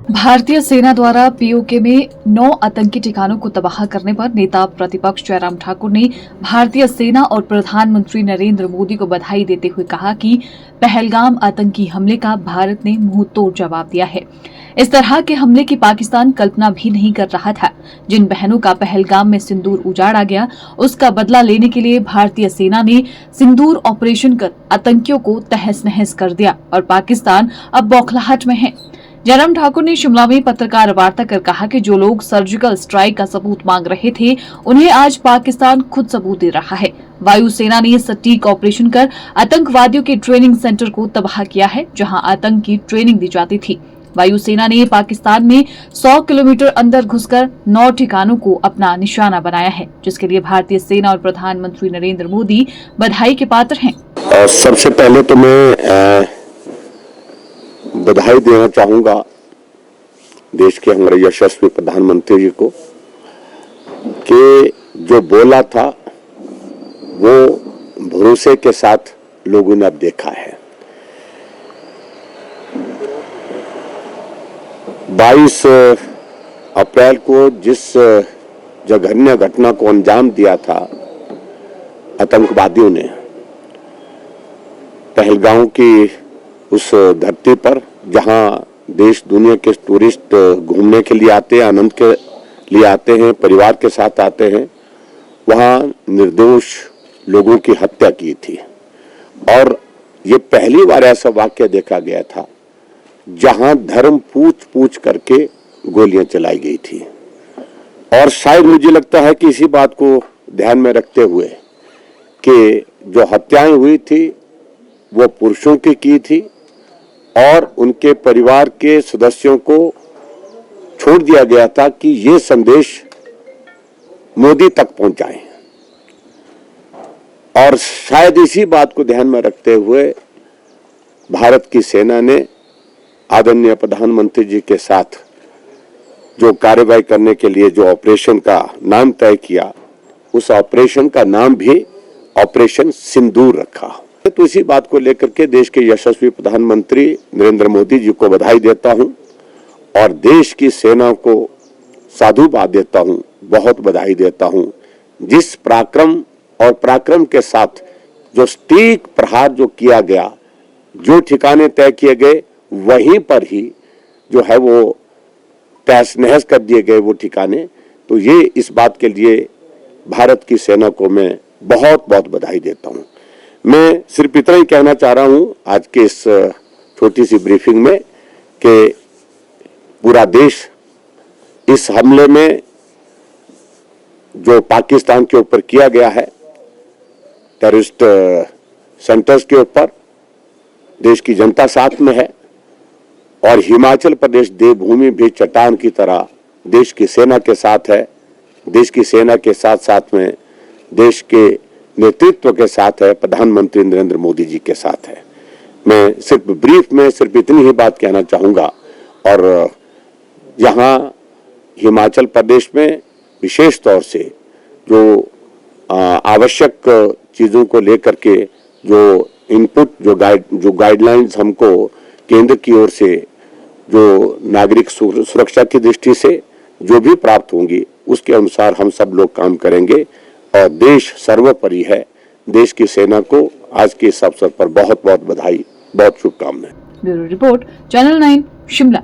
भारतीय सेना द्वारा पीओके में 9 आतंकी ठिकानों को तबाह करने पर नेता प्रतिपक्ष जयराम ठाकुर ने भारतीय सेना और प्रधानमंत्री नरेंद्र मोदी को बधाई देते हुए कहा कि पहलगाम आतंकी हमले का भारत ने मुंहतोड़ जवाब दिया है। इस तरह के हमले की पाकिस्तान कल्पना भी नहीं कर रहा था। जिन बहनों का पहलगाम में सिंदूर उजाड़ा गया, उसका बदला लेने के लिए भारतीय सेना ने सिंदूर ऑपरेशन कर आतंकियों को तहस नहस कर दिया और पाकिस्तान अब बौखलाहट में है। जयराम ठाकुर ने शिमला में पत्रकार वार्ता कर कहा कि जो लोग सर्जिकल स्ट्राइक का सबूत मांग रहे थे, उन्हें आज पाकिस्तान खुद सबूत दे रहा है। वायुसेना ने सटीक ऑपरेशन कर आतंकवादियों के ट्रेनिंग सेंटर को तबाह किया है, जहां आतंक की ट्रेनिंग दी जाती थी। वायुसेना ने पाकिस्तान में 100 किलोमीटर अंदर घुसकर 9 ठिकानों को अपना निशाना बनाया है, जिसके लिए भारतीय सेना और प्रधानमंत्री नरेंद्र मोदी बधाई के पात्र हैं। सबसे पहले तो मैं बधाई देना चाहूंगा देश के हमारे यशस्वी प्रधानमंत्री जी को कि जो बोला था वो भरोसे के साथ लोगों ने अब देखा है। 22 अप्रैल को जिस जघन्य घटना को अंजाम दिया था आतंकवादियों ने पहलगाम की उस धरती पर, जहां देश दुनिया के टूरिस्ट घूमने के लिए आते हैं, आनंद के लिए आते हैं, परिवार के साथ आते हैं, वहां निर्दोष लोगों की हत्या की थी। और ये पहली बार ऐसा वाक्य देखा गया था जहां धर्म पूछ पूछ करके गोलियां चलाई गई थी। और शायद मुझे लगता है कि इसी बात को ध्यान में रखते हुए कि जो हत्याएं हुई थी वो पुरुषों की थी और उनके परिवार के सदस्यों को छोड़ दिया गया था कि ये संदेश मोदी तक पहुंचाएं। और शायद इसी बात को ध्यान में रखते हुए भारत की सेना ने आदरणीय प्रधानमंत्री जी के साथ जो कार्रवाई करने के लिए जो ऑपरेशन का नाम तय किया, उस ऑपरेशन का नाम भी ऑपरेशन सिंदूर रखा। तो इसी बात को लेकर के देश के यशस्वी प्रधानमंत्री नरेंद्र मोदी जी को बधाई देता हूं और देश की सेना को साधुवाद देता हूं, बहुत बधाई देता हूं। जिस पराक्रम के साथ जो सटीक प्रहार जो किया गया, जो ठिकाने तय किए गए, वहीं पर ही जो है वो तहस नहस कर दिए गए वो ठिकाने। तो ये इस बात के लिए भारत की सेना को मैं बहुत बहुत बधाई देता हूं। मैं सिर्फ इतना ही कहना चाह रहा हूं आज के इस छोटी सी ब्रीफिंग में कि पूरा देश इस हमले में जो पाकिस्तान के ऊपर किया गया है, टेररिस्ट सेंटर्स के ऊपर, देश की जनता साथ में है। और हिमाचल प्रदेश देवभूमि भी चट्टान की तरह देश की सेना के साथ है। देश की सेना के साथ साथ में देश के नेतृत्व के साथ है, प्रधानमंत्री नरेंद्र मोदी जी के साथ है। मैं सिर्फ ब्रीफ में सिर्फ इतनी ही बात कहना चाहूंगा। और यहाँ हिमाचल प्रदेश में विशेष तौर से जो आवश्यक चीजों को लेकर के जो इनपुट, जो गाइडलाइंस हमको केंद्र की ओर से जो नागरिक सुरक्षा की दृष्टि से जो भी प्राप्त होंगी, उसके अनुसार हम सब लोग काम करेंगे। और देश सर्वोपरि है। देश की सेना को आज के इस अवसर पर बहुत बहुत बधाई, बहुत शुभकामनाएं। Bureau report, channel 9 Shimla.